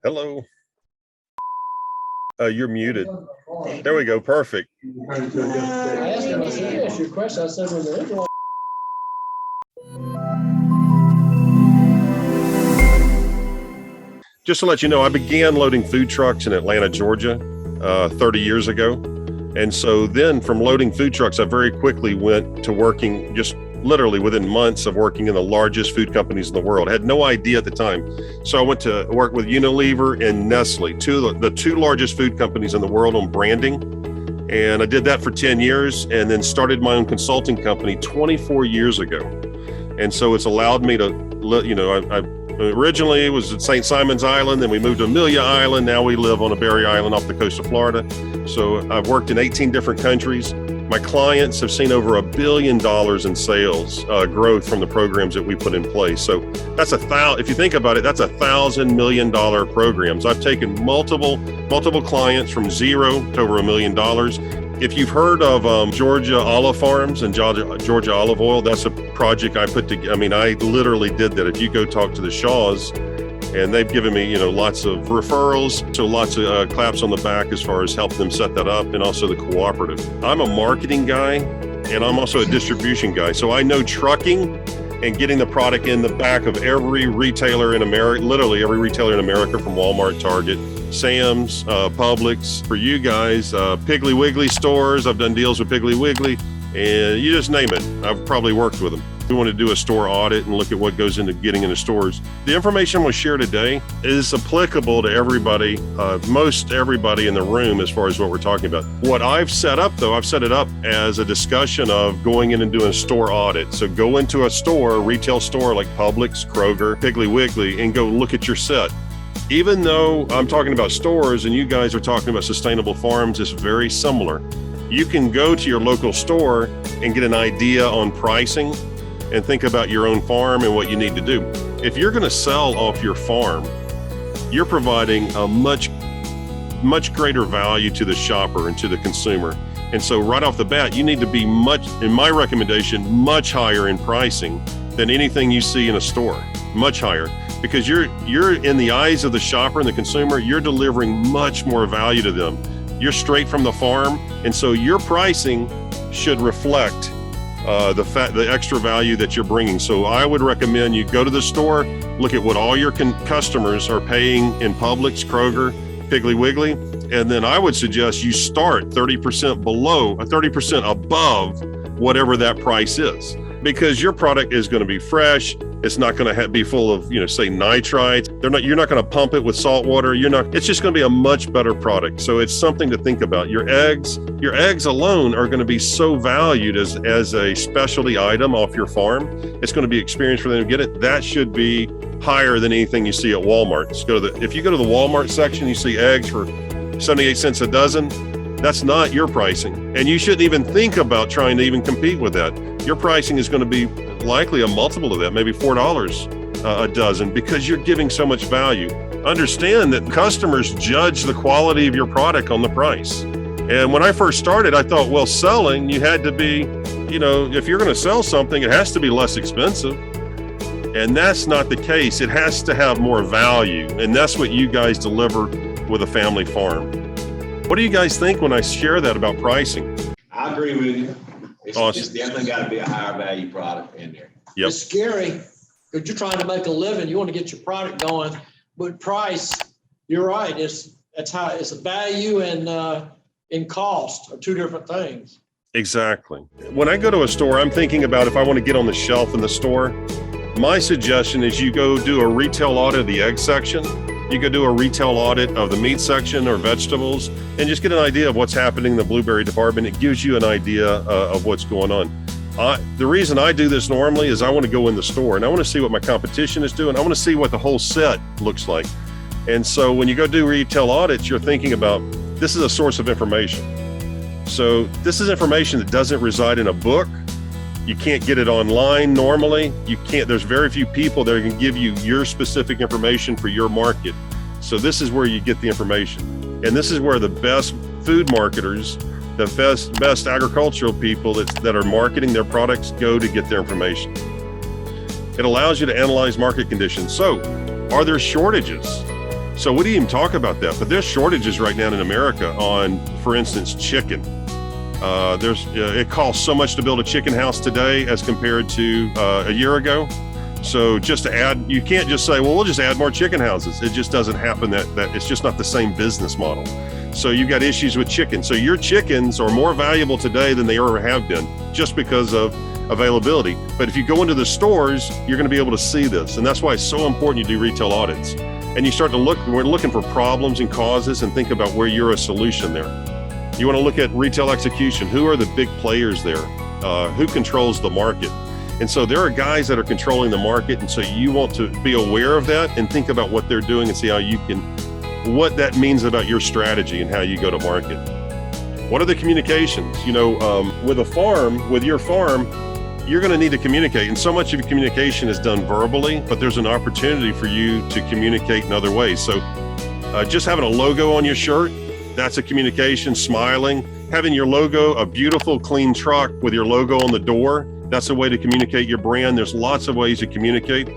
Hello. You're muted. There we go. Perfect. I asked him, I said, "You asked your question." I said, "When there is one." Just to let you know, I began loading food trucks in Atlanta, Georgia, 30 years ago. And so then from loading food trucks, I very quickly went to working just literally within months of working in the largest food companies in the world. I had no idea at the time. So I went to work with Unilever and Nestle, the two largest food companies in the world on branding. And I did that for 10 years and then started my own consulting company 24 years ago. And so it's allowed me to, I originally it was at St. Simon's Island, then we moved to Amelia Island. Now we live on a Berry Island off the coast of Florida. So I've worked in 18 different countries. My clients have seen over $1 billion in sales growth from the programs that we put in place. So that's if you think about it, that's $1,000 million programs. I've taken multiple clients from zero to over $1 million. If you've heard of Georgia Olive Farms and Georgia Olive Oil, that's a project I put together. I mean, I literally did that. If you go talk to the Shaws, and they've given me, lots of referrals, so lots of claps on the back as far as helping them set that up, and also the cooperative. I'm a marketing guy, and I'm also a distribution guy. So I know trucking and getting the product in the back of every retailer in America, literally every retailer in America, from Walmart, Target, Sam's, Publix. For you guys, Piggly Wiggly stores. I've done deals with Piggly Wiggly, and you just name it. I've probably worked with them. We want to do a store audit and look at what goes into getting into stores. The information I'm going to share today is applicable to everybody, most everybody in the room as far as what we're talking about. What I've set up, though, I've set it up as a discussion of going in and doing a store audit. So go into a store, a retail store like Publix, Kroger, Piggly Wiggly, and go look at your set. Even though I'm talking about stores and you guys are talking about sustainable farms, it's very similar. You can go to your local store and get an idea on pricing and think about your own farm and what you need to do. If you're going to sell off your farm, you're providing a much greater value to the shopper and to the consumer. And so right off the bat, you need to be in my recommendation, much higher in pricing than anything you see in a store, much higher. Because you're in the eyes of the shopper and the consumer, you're delivering much more value to them. You're straight from the farm, and so your pricing should reflect the extra value that you're bringing. So I would recommend you go to the store, look at what all your customers are paying in Publix, Kroger, Piggly Wiggly, and then I would suggest you start 30% below, 30% above whatever that price is, because your product is going to be fresh. It's not going to be full of, say nitrites. You're not going to pump it with salt water. It's just going to be a much better product. So it's something to think about. Your eggs alone are going to be so valued as a specialty item off your farm. It's going to be experience for them to get it. That should be higher than anything you see at Walmart. If you go to the Walmart section, you see eggs for 78 cents a dozen. That's not your pricing. And you shouldn't even think about trying to even compete with that. Your pricing is going to be likely a multiple of that, maybe $4 a dozen, because you're giving so much value. Understand that customers judge the quality of your product on the price. And when I first started, I thought, well, selling, you had to be, if you're going to sell something, it has to be less expensive. And that's not the case. It has to have more value. And that's what you guys deliver with a family farm. What do you guys think when I share that about pricing? I agree with you. Awesome. It's definitely got to be a higher value product in there. Yep. It's scary because you're trying to make a living. You want to get your product going, but price, you're right. It's how it's value and in cost are two different things. Exactly. When I go to a store, I'm thinking about if I want to get on the shelf in the store. My suggestion is you go do a retail audit of the egg section. You could do a retail audit of the meat section or vegetables and just get an idea of what's happening in the blueberry department. It gives you an idea of what's going on. The reason I do this normally is I want to go in the store and I want to see what my competition is doing. I want to see what the whole set looks like. And so when you go do retail audits, you're thinking about, this is a source of information. So this is information that doesn't reside in a book. You can't get it online normally. There's very few people that can give you your specific information for your market. So this is where you get the information. And this is where the best food marketers, the best agricultural people that are marketing their products go to get their information. It allows you to analyze market conditions. So are there shortages? So we didn't even talk about that, but there's shortages right now in America on, for instance, chicken. It costs so much to build a chicken house today as compared to a year ago. So just to add, you can't just say, well, we'll just add more chicken houses. It just doesn't happen. That it's just not the same business model. So you've got issues with chicken. So your chickens are more valuable today than they ever have been, just because of availability. But if you go into the stores, you're going to be able to see this. And that's why it's so important you do retail audits. And you start to look, we're looking for problems and causes and think about where you're a solution there. You want to look at retail execution. Who are the big players there? Who controls the market? And so there are guys that are controlling the market. And so you want to be aware of that and think about what they're doing and see how you can, what that means about your strategy and how you go to market. What are the communications? With a farm, with your farm, you're going to need to communicate. And so much of your communication is done verbally, but there's an opportunity for you to communicate in other ways. So just having a logo on your shirt, that's a communication. Smiling, having your logo, a beautiful, clean truck with your logo on the door, that's a way to communicate your brand. There's lots of ways to communicate.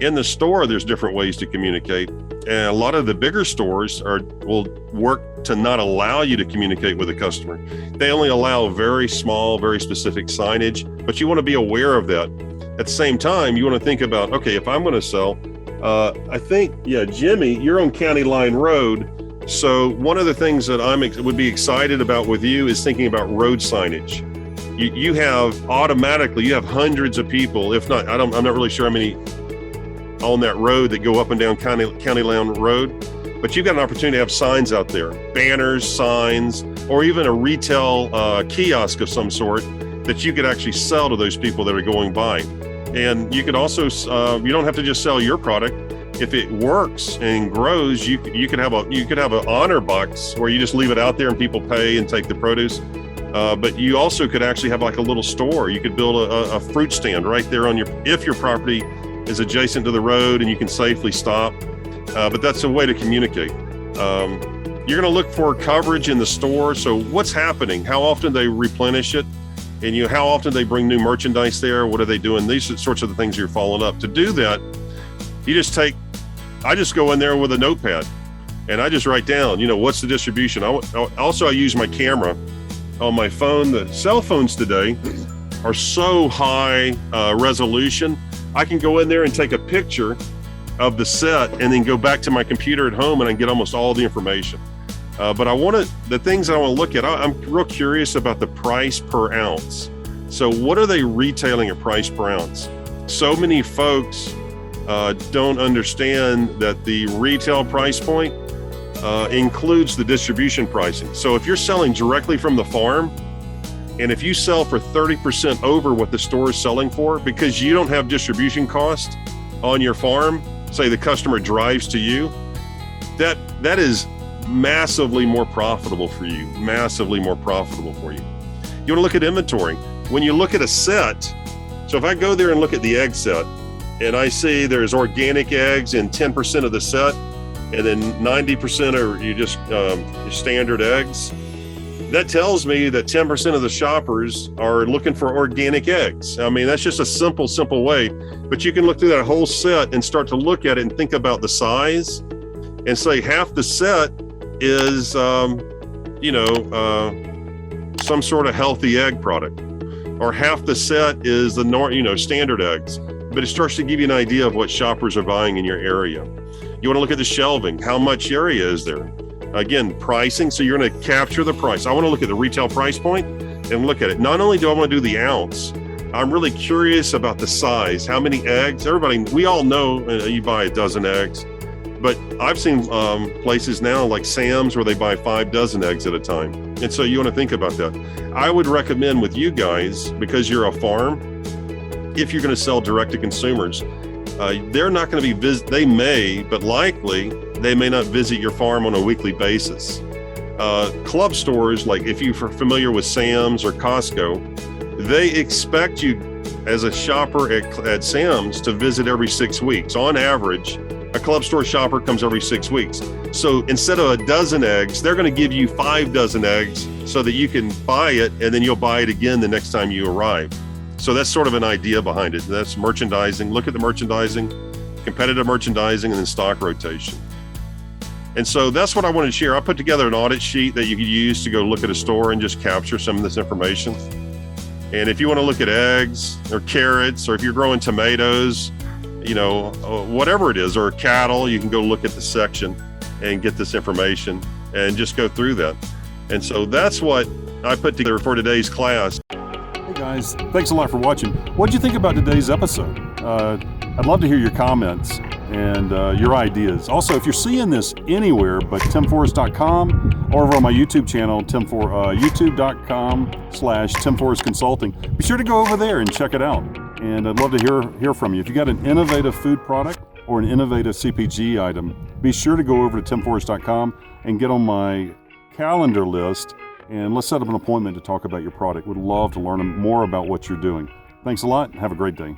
In the store, there's different ways to communicate. And a lot of the bigger stores will work to not allow you to communicate with the customer. They only allow very small, very specific signage, but you want to be aware of that. At the same time, you want to think about, okay, if I'm going to sell, Jimmy, you're on County Line Road. So one of the things that would be excited about with you is thinking about road signage. You have hundreds of people, if not, I'm not really sure how many on that road that go up and down County Line Road, but you've got an opportunity to have signs out there, banners, signs, or even a retail kiosk of some sort that you could actually sell to those people that are going by. And you could also, you don't have to just sell your product. If it works and grows, you could have an honor box where you just leave it out there and people pay and take the produce. But you also could actually have like a little store. You could build a fruit stand right there if your property is adjacent to the road and you can safely stop. But that's a way to communicate. You're going to look for coverage in the store. So what's happening? How often they replenish it? And how often they bring new merchandise there? What are they doing? These sorts of the things you're following up. To do that, I just go in there with a notepad and I just write down, what's the distribution? I use my camera on my phone. The cell phones today are so high resolution. I can go in there and take a picture of the set and then go back to my computer at home and I get almost all the information. But the things I want to look at, I'm real curious about the price per ounce. So what are they retailing at price per ounce? So many folks don't understand that the retail price point includes the distribution pricing. So if you're selling directly from the farm, and if you sell for 30% over what the store is selling for, because you don't have distribution cost on your farm, say the customer drives to you, that is massively more profitable for you, You want to look at inventory. When you look at a set, so if I go there and look at the egg set, and I see there's organic eggs in 10% of the set, and then 90% are just your standard eggs, that tells me that 10% of the shoppers are looking for organic eggs. I mean, that's just a simple way, but you can look through that whole set and start to look at it and think about the size and say half the set is, some sort of healthy egg product, or half the set is the standard eggs. But it starts to give you an idea of what shoppers are buying in your area. You want to look at the shelving. How much area is there? Again, pricing. So you're going to capture the price. I want to look at the retail price point and look at it. Not only do I want to do the ounce, I'm really curious about the size. How many eggs? We all know you buy a dozen eggs, but I've seen places now like Sam's where they buy 5 dozen eggs at a time. And so you want to think about that. I would recommend with you guys, because you're a farm, if you're going to sell direct to consumers, they're not going to be they may, but likely they may not visit your farm on a weekly basis. Club stores, like if you're familiar with Sam's or Costco, they expect you as a shopper at Sam's to visit every 6 weeks. On average, a club store shopper comes every 6 weeks. So instead of a dozen eggs, they're going to give you 5 dozen eggs so that you can buy it, and then you'll buy it again the next time you arrive. So that's sort of an idea behind it. That's merchandising. Look at the merchandising, competitive merchandising, and then stock rotation. And so that's what I wanted to share. I put together an audit sheet that you could use to go look at a store and just capture some of this information. And if you want to look at eggs or carrots, or if you're growing tomatoes, whatever it is, or cattle, you can go look at the section and get this information and just go through that. And so that's what I put together for today's class. Hey guys, thanks a lot for watching. What did you think about today's episode? I'd love to hear your comments and your ideas. Also, if you're seeing this anywhere but timforrest.com or over on my YouTube channel, youtube.com/Tim Forrest Consulting, be sure to go over there and check it out. And I'd love to hear from you. If you got an innovative food product or an innovative CPG item, be sure to go over to timforrest.com and get on my calendar list, and let's set up an appointment to talk about your product. Would love to learn more about what you're doing. Thanks a lot. Have a great day.